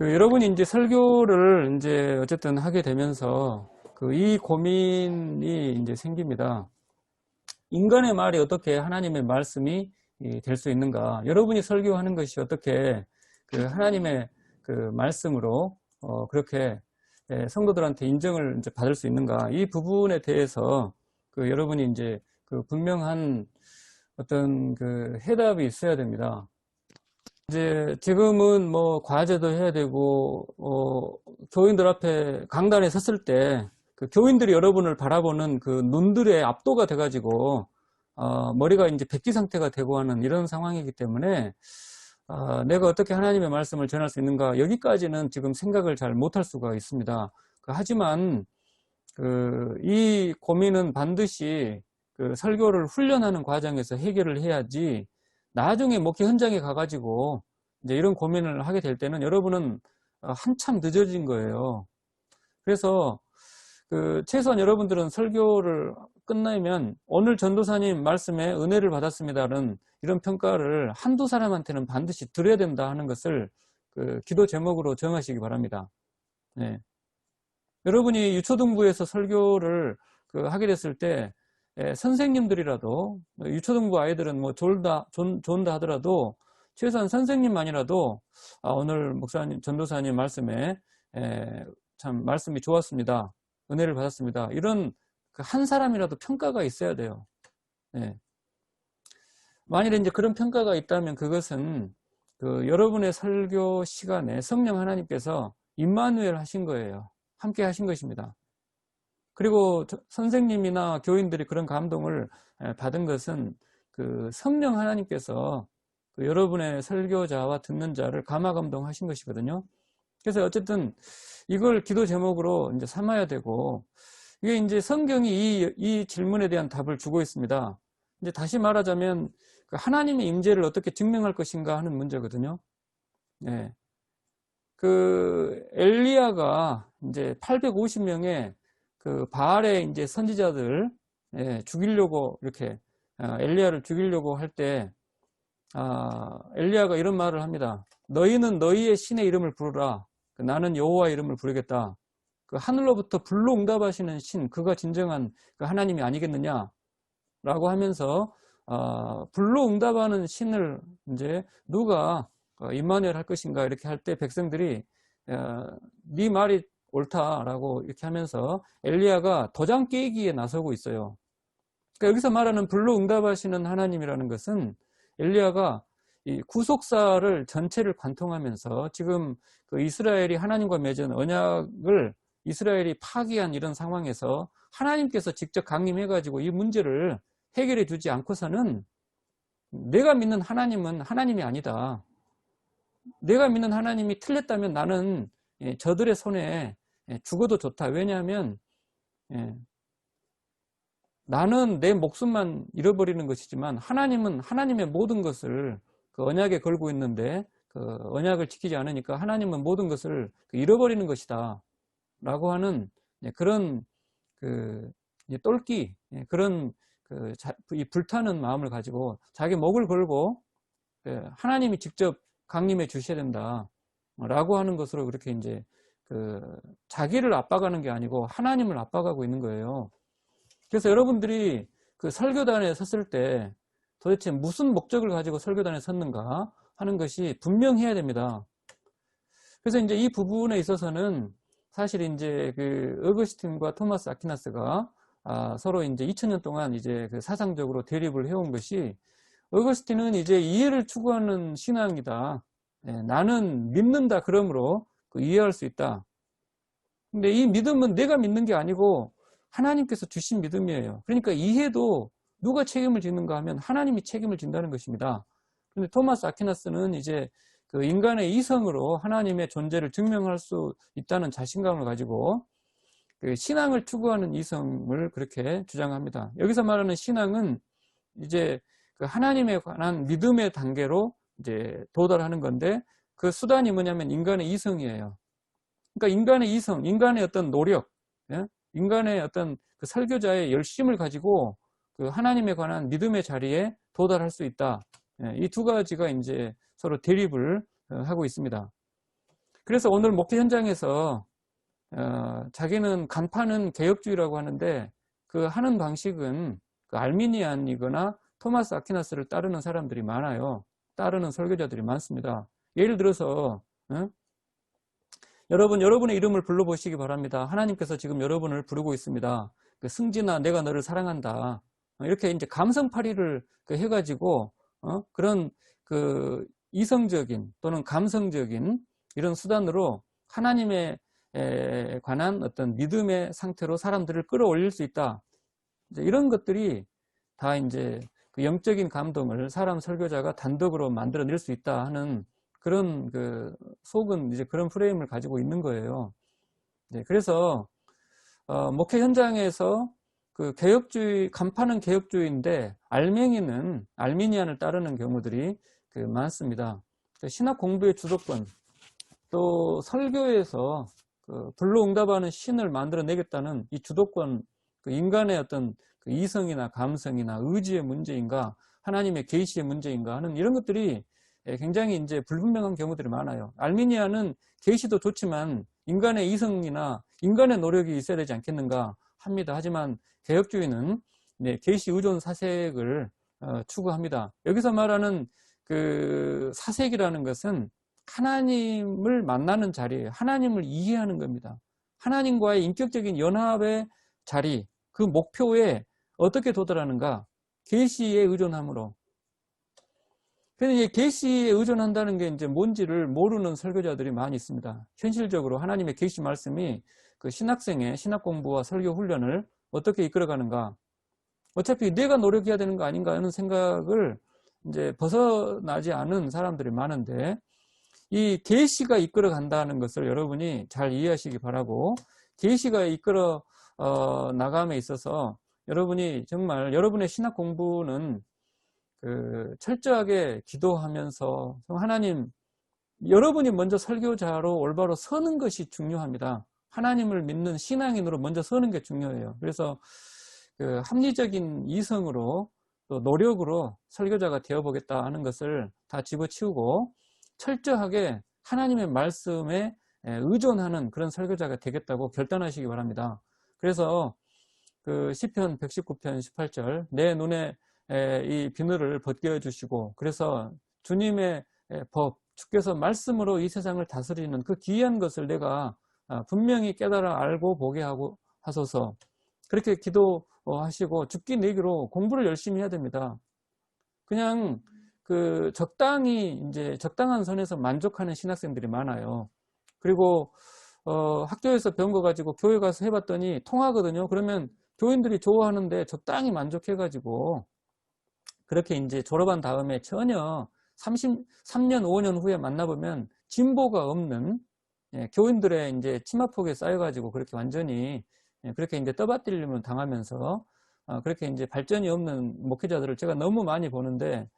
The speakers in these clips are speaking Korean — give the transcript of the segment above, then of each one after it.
여러분이 이제 설교를 이제 어쨌든 하게 되면서 이 고민이 이제 생깁니다. 인간의 말이 어떻게 하나님의 말씀이 될 수 있는가? 여러분이 설교하는 것이 어떻게 하나님의 말씀으로 그렇게 성도들한테 인정을 이제 받을 수 있는가? 이 부분에 대해서 여러분이 이제 분명한 어떤 해답이 있어야 됩니다. 이제 지금은 뭐 과제도 해야 되고 교인들 앞에 강단에 섰을 때 교인들이 여러분을 바라보는 눈들의 압도가 돼가지고 머리가 이제 백지 상태가 되고 하는 이런 상황이기 때문에 내가 어떻게 하나님의 말씀을 전할 수 있는가, 여기까지는 지금 생각을 잘 못할 수가 있습니다. 하지만 이 고민은 반드시 설교를 훈련하는 과정에서 해결을 해야지, 나중에 목회 현장에 가가지고 이제 이런 고민을 하게 될 때는 여러분은 한참 늦어진 거예요. 그래서 최소한 여러분들은 설교를 끝나면 오늘 전도사님 말씀에 은혜를 받았습니다는 이런 평가를 한두 사람한테는 반드시 드려야 된다 하는 것을 기도 제목으로 정하시기 바랍니다. 네. 여러분이 유초등부에서 설교를 하게 됐을 때 선생님들이라도, 유초등부 아이들은 뭐 좋은다 하더라도 최소한 선생님만이라도 오늘 목사님, 전도사님 말씀에 참 말씀이 좋았습니다, 은혜를 받았습니다, 이런 한 사람이라도 평가가 있어야 돼요. 네. 만일에 이제 그런 평가가 있다면 그것은 여러분의 설교 시간에 성령 하나님께서 임마누엘 하신 거예요. 함께 하신 것입니다. 그리고 선생님이나 교인들이 그런 감동을 받은 것은 성령 하나님께서 여러분의 설교자와 듣는 자를 감화 감동하신 것이거든요. 그래서 어쨌든 이걸 기도 제목으로 이제 삼아야 되고, 이게 이제 성경이 이 질문에 대한 답을 주고 있습니다. 이제 다시 말하자면 하나님의 임재를 어떻게 증명할 것인가 하는 문제거든요. 네. 엘리야가 이제 850명의 바알의 이제 선지자들 죽이려고 이렇게 엘리야를 죽이려고 할 때 엘리야가 이런 말을 합니다. 너희는 너희의 신의 이름을 부르라. 나는 여호와의 이름을 부르겠다. 하늘로부터 불로 응답하시는 신, 그가 진정한 하나님이 아니겠느냐? 라고 하면서 불로 응답하는 신을 이제 누가 임마누엘 할 것인가 이렇게 할 때 백성들이 네 말이 옳다라고 이렇게 하면서 엘리야가 도장 깨기에 나서고 있어요. 그러니까 여기서 말하는 불로 응답하시는 하나님이라는 것은 엘리야가 이 구속사를 전체를 관통하면서 지금 이스라엘이 하나님과 맺은 언약을 이스라엘이 파기한 이런 상황에서 하나님께서 직접 강림해가지고 이 문제를 해결해 주지 않고서는 내가 믿는 하나님은 하나님이 아니다. 내가 믿는 하나님이 틀렸다면 나는 저들의 손에 죽어도 좋다. 왜냐하면 나는 내 목숨만 잃어버리는 것이지만 하나님은 하나님의 모든 것을 언약에 걸고 있는데 언약을 지키지 않으니까 하나님은 모든 것을 잃어버리는 것이다 라고 하는 그런 똘끼, 그런 이 불타는 마음을 가지고 자기 목을 걸고 하나님이 직접 강림해 주셔야 된다 라고 하는 것으로 그렇게 이제 자기를 압박하는 게 아니고 하나님을 압박하고 있는 거예요. 그래서 여러분들이 설교단에 섰을 때 도대체 무슨 목적을 가지고 설교단에 섰는가 하는 것이 분명해야 됩니다. 그래서 이제 이 부분에 있어서는 사실 이제 어거스틴과 토마스 아퀴나스가 서로 이제 2000년 동안 이제 사상적으로 대립을 해온 것이, 어거스틴은 이제 이해를 추구하는 신앙이다. 나는 믿는다. 그러므로 이해할 수 있다. 근데 이 믿음은 내가 믿는 게 아니고 하나님께서 주신 믿음이에요. 그러니까 이해도 누가 책임을 짓는가 하면 하나님이 책임을 진다는 것입니다. 그런데 토마스 아퀴나스는 이제 인간의 이성으로 하나님의 존재를 증명할 수 있다는 자신감을 가지고 신앙을 추구하는 이성을 그렇게 주장합니다. 여기서 말하는 신앙은 이제 하나님에 관한 믿음의 단계로 이제 도달하는 건데, 그 수단이 뭐냐면 인간의 이성이에요. 그러니까 인간의 이성, 인간의 어떤 노력, 인간의 어떤 설교자의 열심을 가지고 하나님에 관한 믿음의 자리에 도달할 수 있다. 이 두 가지가 이제 서로 대립을 하고 있습니다. 그래서 오늘 목회 현장에서 자기는 간파는 개혁주의라고 하는데 그 하는 방식은 그 알미니안이거나 토마스 아퀴나스를 따르는 사람들이 많아요. 따르는 설교자들이 많습니다. 예를 들어서 여러분의 이름을 불러보시기 바랍니다. 하나님께서 지금 여러분을 부르고 있습니다. 그 승진아, 내가 너를 사랑한다. 이렇게 이제 감성팔이를 해가지고 그런 그 이성적인 또는 감성적인 이런 수단으로 하나님에 관한 어떤 믿음의 상태로 사람들을 끌어올릴 수 있다. 이제 이런 것들이 다 이제 그 영적인 감동을 사람 설교자가 단독으로 만들어낼 수 있다 하는 그런 그 속은 이제 그런 프레임을 가지고 있는 거예요. 네, 그래서 목회 현장에서 그 개혁주의, 간파는 개혁주의인데 알맹이는 알미니안을 따르는 경우들이 그 많습니다. 신학 공부의 주도권, 또 설교에서 그 불로응답하는 신을 만들어내겠다는 이 주도권, 그 인간의 어떤 그 이성이나 감성이나 의지의 문제인가, 하나님의 계시의 문제인가 하는 이런 것들이 굉장히 이제 불분명한 경우들이 많아요. 알미니아는 계시도 좋지만 인간의 이성이나 인간의 노력이 있어야 되지 않겠는가 합니다. 하지만 개혁주의는 계시 의존 사색을 추구합니다. 여기서 말하는 그 사색이라는 것은 하나님을 만나는 자리예요. 하나님을 이해하는 겁니다. 하나님과의 인격적인 연합의 자리, 그 목표에 어떻게 도달하는가? 계시에 의존함으로. 그런데 계시에 의존한다는 게 이제 뭔지를 모르는 설교자들이 많이 있습니다. 현실적으로 하나님의 계시 말씀이 그 신학생의 신학 공부와 설교 훈련을 어떻게 이끌어가는가? 어차피 내가 노력해야 되는 거 아닌가 하는 생각을 이제 벗어나지 않은 사람들이 많은데, 이 계시가 이끌어 간다는 것을 여러분이 잘 이해하시기 바라고, 계시가 이끌어 나감에 있어서 여러분이 정말 여러분의 신학 공부는 그 철저하게 기도하면서 하나님, 여러분이 먼저 설교자로 올바로 서는 것이 중요합니다. 하나님을 믿는 신앙인으로 먼저 서는 게 중요해요. 그래서 그 합리적인 이성으로 또 노력으로 설교자가 되어보겠다 하는 것을 다 집어치우고 철저하게 하나님의 말씀에 의존하는 그런 설교자가 되겠다고 결단하시기 바랍니다. 그래서 그 시편 119편 18절, 내 눈에 이 비늘을 벗겨 주시고, 그래서 주님의 법, 주께서 말씀으로 이 세상을 다스리는 그 귀한 것을 내가 분명히 깨달아 알고 보게 하고 하소서. 그렇게 기도하시고 죽기 내기로 공부를 열심히 해야 됩니다. 그냥 그 적당히 이제 적당한 선에서 만족하는 신학생들이 많아요. 그리고 학교에서 배운 거 가지고 교회 가서 해봤더니 통하거든요. 그러면 교인들이 좋아하는데 적당히 만족해가지고 그렇게 이제 졸업한 다음에 전혀 3년, 5년 후에 만나보면 진보가 없는 교인들의 이제 치마폭에 쌓여가지고 그렇게 완전히 그렇게 이제 떠받들림을 당하면서 그렇게 이제 발전이 없는 목회자들을 제가 너무 많이 보는데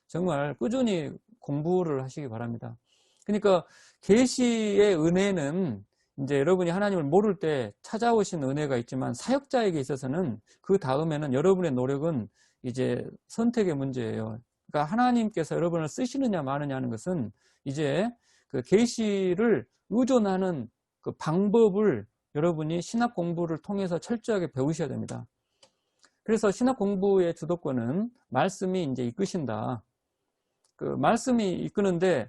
정말 꾸준히 공부를 하시기 바랍니다. 그러니까 계시의 은혜는 이제 여러분이 하나님을 모를 때 찾아오신 은혜가 있지만 사역자에게 있어서는 그 다음에는 여러분의 노력은 이제 선택의 문제예요. 그러니까 하나님께서 여러분을 쓰시느냐 마느냐 하는 것은 이제 그 계시를 의존하는 그 방법을 여러분이 신학 공부를 통해서 철저하게 배우셔야 됩니다. 그래서 신학 공부의 주도권은 말씀이 이제 이끄신다. 그 말씀이 이끄는데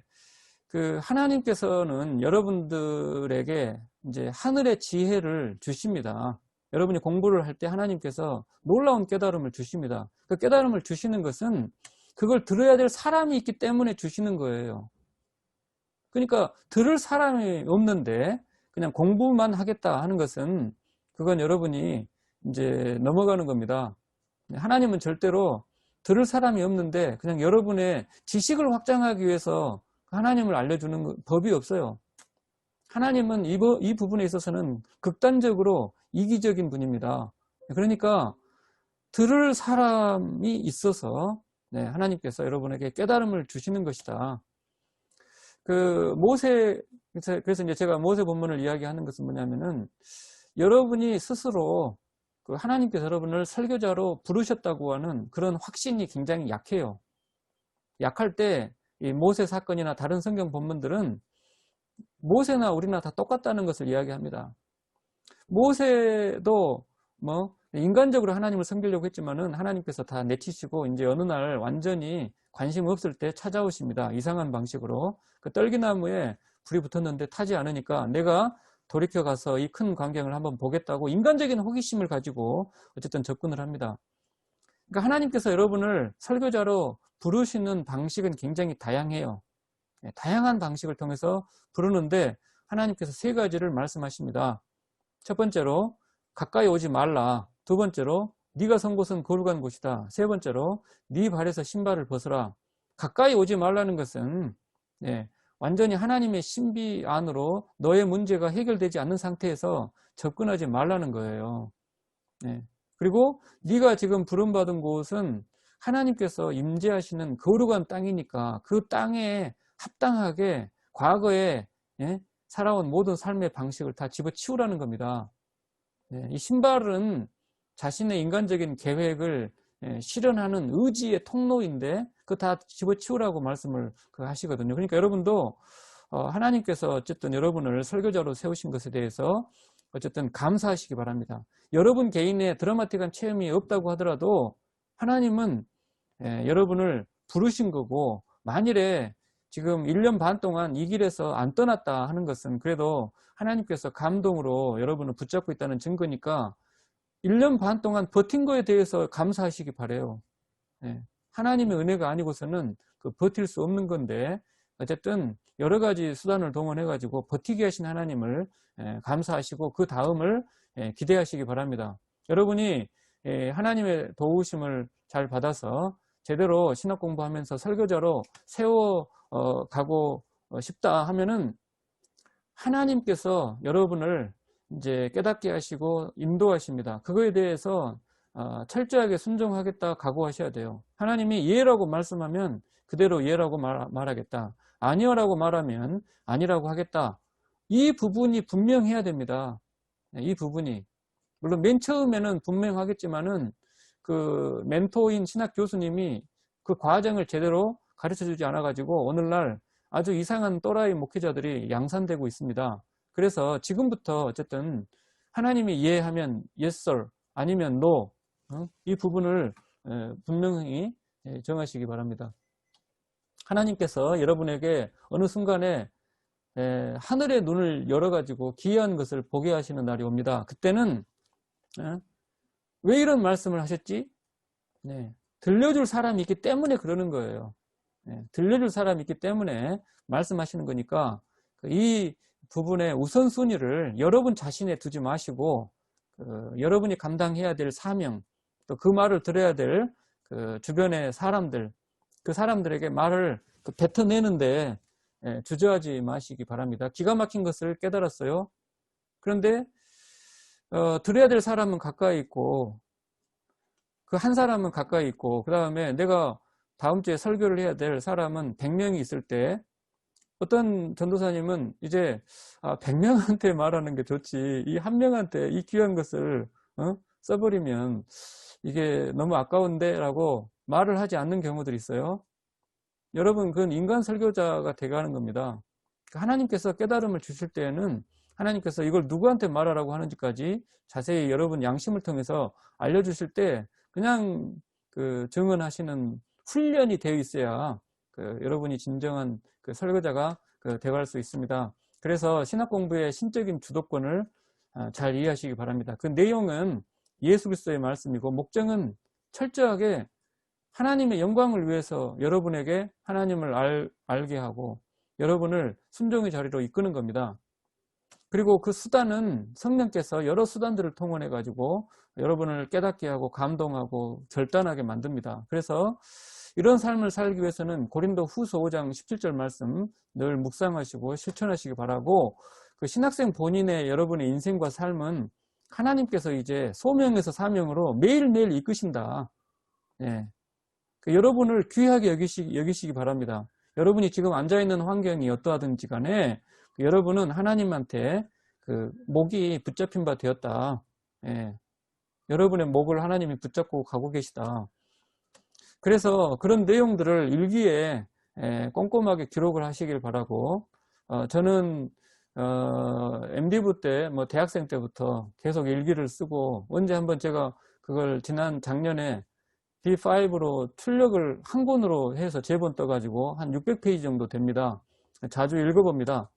그 하나님께서는 여러분들에게 이제 하늘의 지혜를 주십니다. 여러분이 공부를 할 때 하나님께서 놀라운 깨달음을 주십니다. 그 깨달음을 주시는 것은 그걸 들어야 될 사람이 있기 때문에 주시는 거예요. 그러니까 들을 사람이 없는데 그냥 공부만 하겠다 하는 것은 그건 여러분이 이제 넘어가는 겁니다. 하나님은 절대로 들을 사람이 없는데 그냥 여러분의 지식을 확장하기 위해서 하나님을 알려주는 법이 없어요. 하나님은 이 부분에 있어서는 극단적으로 이기적인 분입니다. 그러니까 들을 사람이 있어서 하나님께서 여러분에게 깨달음을 주시는 것이다. 그 모세, 그래서 이제 제가 모세 본문을 이야기하는 것은 뭐냐면은 여러분이 스스로 그 하나님께서 여러분을 설교자로 부르셨다고 하는 그런 확신이 굉장히 약해요. 약할 때 이 모세 사건이나 다른 성경 본문들은 모세나 우리나 다 똑같다는 것을 이야기합니다. 모세도 뭐 인간적으로 하나님을 섬기려고 했지만은 하나님께서 다 내치시고 이제 어느 날 완전히 관심 없을 때 찾아오십니다. 이상한 방식으로. 그 떨기나무에 불이 붙었는데 타지 않으니까 내가 돌이켜 가서 이 큰 광경을 한번 보겠다고 인간적인 호기심을 가지고 어쨌든 접근을 합니다. 그러니까 하나님께서 여러분을 설교자로 부르시는 방식은 굉장히 다양해요. 다양한 방식을 통해서 부르는데 하나님께서 세 가지를 말씀하십니다. 첫 번째로 가까이 오지 말라. 두 번째로 네가 선 곳은 거룩한 곳이다. 세 번째로 네 발에서 신발을 벗으라. 가까이 오지 말라는 것은 완전히 하나님의 신비 안으로 너의 문제가 해결되지 않는 상태에서 접근하지 말라는 거예요. 그리고 네가 지금 부름받은 곳은 하나님께서 임재하시는 거룩한 땅이니까 그 땅에 합당하게 과거에 살아온 모든 삶의 방식을 다 집어치우라는 겁니다. 이 신발은 자신의 인간적인 계획을 실현하는 의지의 통로인데 그거 다 집어치우라고 말씀을 하시거든요. 그러니까 여러분도 하나님께서 어쨌든 여러분을 설교자로 세우신 것에 대해서 어쨌든 감사하시기 바랍니다. 여러분 개인의 드라마틱한 체험이 없다고 하더라도 하나님은 여러분을 부르신 거고, 만일에 지금 1년 반 동안 이 길에서 안 떠났다 하는 것은 그래도 하나님께서 감동으로 여러분을 붙잡고 있다는 증거니까 1년 반 동안 버틴 거에 대해서 감사하시기 바라요. 하나님의 은혜가 아니고서는 버틸 수 없는 건데 어쨌든 여러 가지 수단을 동원해 가지고 버티게 하신 하나님을 감사하시고 그 다음을 기대하시기 바랍니다. 여러분이 하나님의 도우심을 잘 받아서 제대로 신학 공부하면서 설교자로 세워 가고 싶다 하면은 하나님께서 여러분을 이제 깨닫게 하시고 인도하십니다. 그거에 대해서 철저하게 순종하겠다 각오하셔야 돼요. 하나님이 예라고 말씀하면 그대로 예라고 말하겠다. 아니요라고 말하면 아니라고 하겠다. 이 부분이 분명해야 됩니다. 이 부분이. 물론 맨 처음에는 분명하겠지만은 그 멘토인 신학 교수님이 그 과정을 제대로 가르쳐 주지 않아 가지고 오늘날 아주 이상한 또라이 목회자들이 양산되고 있습니다. 그래서 지금부터 어쨌든 하나님이 예하면 yes sir 아니면 no 이 부분을 분명히 정하시기 바랍니다. 하나님께서 여러분에게 어느 순간에 하늘의 눈을 열어가지고 기이한 것을 보게 하시는 날이 옵니다. 그때는 왜 이런 말씀을 하셨지? 들려줄 사람이 있기 때문에 그러는 거예요. 들려줄 사람이 있기 때문에 말씀하시는 거니까 이 부분의 우선순위를 여러분 자신에 두지 마시고 여러분이 감당해야 될 사명, 또 그 말을 들어야 될 주변의 사람들, 그 사람들에게 말을 뱉어내는데 주저하지 마시기 바랍니다. 기가 막힌 것을 깨달았어요. 그런데 들어야 될 사람은 가까이 있고 그 한 사람은 가까이 있고 그 다음에 내가 다음 주에 설교를 해야 될 사람은 100명이 있을 때 어떤 전도사님은 이제 100명한테 말하는 게 좋지 이 한 명한테 이 귀한 것을 써버리면 이게 너무 아까운데 라고 말을 하지 않는 경우들이 있어요. 여러분 그건 인간 설교자가 돼가는 겁니다. 하나님께서 깨달음을 주실 때에는 하나님께서 이걸 누구한테 말하라고 하는지까지 자세히 여러분 양심을 통해서 알려주실 때 그냥 증언하시는 훈련이 되어 있어야 여러분이 진정한 설교자가 되어갈 수 있습니다. 그래서 신학 공부의 신적인 주도권을 잘 이해하시기 바랍니다. 그 내용은 예수 그리스도의 말씀이고 목적은 철저하게 하나님의 영광을 위해서 여러분에게 하나님을 알게 하고 여러분을 순종의 자리로 이끄는 겁니다. 그리고 그 수단은 성령께서 여러 수단들을 통원해 가지고 여러분을 깨닫게 하고 감동하고 결단하게 만듭니다. 그래서 이런 삶을 살기 위해서는 고린도 후서 5장 17절 말씀 늘 묵상하시고 실천하시기 바라고 그 신학생 본인의 여러분의 인생과 삶은 하나님께서 이제 소명에서 사명으로 매일매일 이끄신다. 여러분을 귀하게 여기시기 바랍니다. 여러분이 지금 앉아있는 환경이 어떠하든지 간에 여러분은 하나님한테 목이 붙잡힌 바 되었다. 여러분의 목을 하나님이 붙잡고 가고 계시다. 그래서 그런 내용들을 일기에 꼼꼼하게 기록을 하시길 바라고 저는 MD부 때, 뭐 대학생 때부터 계속 일기를 쓰고, 언제 한번 제가 그걸 지난 작년에 B5로 출력을 한 권으로 해서 제본 떠가지고 한 600페이지 정도 됩니다. 자주 읽어봅니다.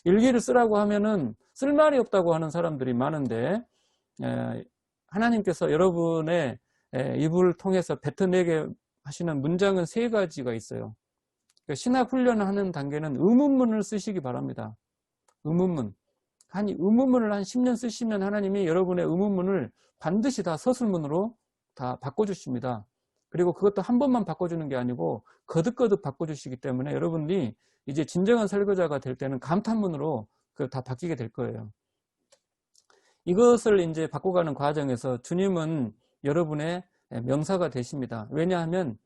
일기를 쓰라고 하면은 쓸 말이 없다고 하는 사람들이 많은데, 하나님께서 여러분의 입을 통해서 뱉어내게 하시는 문장은 3가지가 있어요. 그러니까 신학 훈련을 하는 단계는 의문문을 쓰시기 바랍니다. 의문문. 의문문을 한 10년 쓰시면 하나님이 여러분의 의문문을 반드시 다 서술문으로 다 바꿔주십니다. 그리고 그것도 한 번만 바꿔주는 게 아니고 거듭거듭 바꿔주시기 때문에 여러분이 이제 진정한 설교자가 될 때는 감탄문으로 다 바뀌게 될 거예요. 이것을 이제 바꿔가는 과정에서 주님은 여러분의 명사가 되십니다. 왜냐하면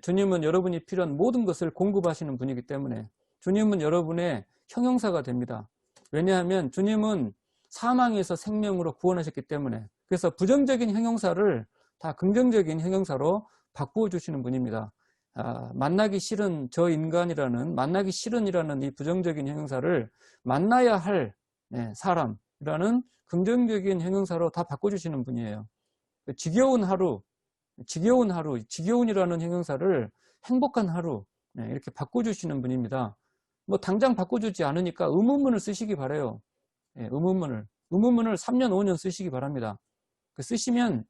주님은 여러분이 필요한 모든 것을 공급하시는 분이기 때문에 주님은 여러분의 형용사가 됩니다. 왜냐하면 주님은 사망에서 생명으로 구원하셨기 때문에 그래서 부정적인 형용사를 다 긍정적인 형용사로 바꾸어 주시는 분입니다. 만나기 싫은 저 인간이라는 만나기 싫은이라는 이 부정적인 형용사를 만나야 할 사람이라는 긍정적인 형용사로 다 바꿔주시는 분이에요. 지겨운 하루, 지겨운이라는 형용사를 행복한 하루 이렇게 바꿔주시는 분입니다. 뭐 당장 바꿔주지 않으니까 의문문을 쓰시기 바라요. 의문문을 3년, 5년 쓰시기 바랍니다. 쓰시면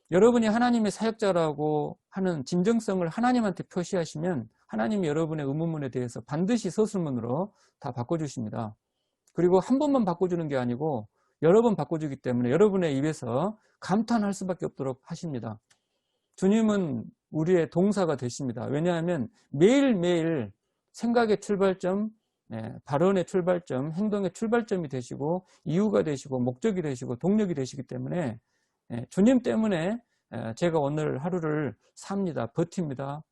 여러분이 하나님의 사역자라고 하는 진정성을 하나님한테 표시하시면 하나님이 여러분의 의문문에 대해서 반드시 서술문으로 다 바꿔주십니다. 그리고 한 번만 바꿔주는 게 아니고 여러 번 바꿔주기 때문에 여러분의 입에서 감탄할 수밖에 없도록 하십니다. 주님은 우리의 동사가 되십니다. 왜냐하면 매일매일 생각의 출발점, 발언의 출발점, 행동의 출발점이 되시고 이유가 되시고 목적이 되시고 동력이 되시기 때문에 주님 때문에 제가 오늘 하루를 삽니다. 버팁니다.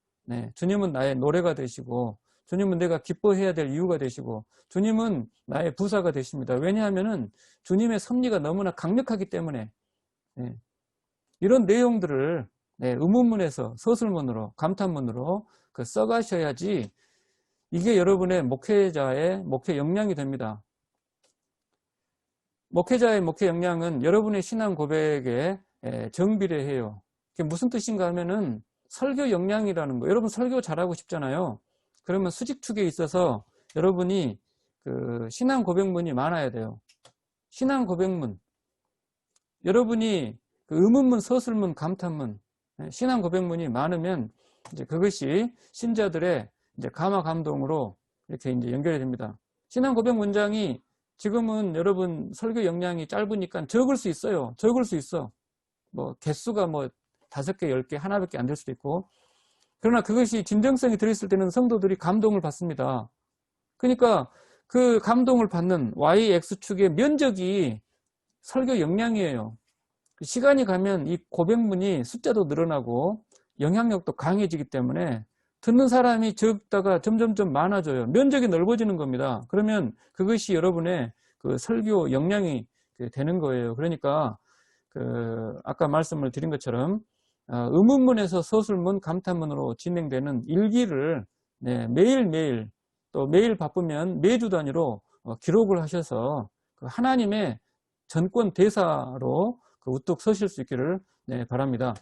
주님은 나의 노래가 되시고 주님은 내가 기뻐해야 될 이유가 되시고 주님은 나의 부사가 되십니다. 왜냐하면 주님의 섭리가 너무나 강력하기 때문에 이런 내용들을 의문문에서 서술문으로 감탄문으로 써가셔야지 이게 여러분의 목회자의 목회 역량이 됩니다. 목회자의 목회 역량은 여러분의 신앙 고백에 정비례해요. 그게 무슨 뜻인가 하면은 설교 역량이라는 거. 여러분 설교 잘하고 싶잖아요. 그러면 수직축에 있어서 여러분이 그 신앙 고백문이 많아야 돼요. 신앙 고백문. 여러분이 그 의문문, 서술문, 감탄문, 신앙 고백문이 많으면 이제 그것이 신자들의 이제 감화 감동으로 이렇게 이제 연결이 됩니다. 신앙 고백 문장이 지금은 여러분 설교 역량이 짧으니까 적을 수 있어요. 적을 수 있어. 뭐 개수가 뭐 5개, 10개, 하나밖에 안 될 수도 있고. 그러나 그것이 진정성이 들어있을 때는 성도들이 감동을 받습니다. 그러니까 그 감동을 받는 YX축의 면적이 설교 역량이에요. 시간이 가면 이 고백문이 숫자도 늘어나고 영향력도 강해지기 때문에 듣는 사람이 적다가 점점점 많아져요. 면적이 넓어지는 겁니다. 그러면 그것이 여러분의 그 설교 역량이 되는 거예요. 그러니까 아까 말씀을 드린 것처럼 의문문에서 서술문, 감탄문으로 진행되는 일기를 매일매일 또 매일 바쁘면 매주 단위로 기록을 하셔서 하나님의 전권 대사로 우뚝 서실 수 있기를 바랍니다.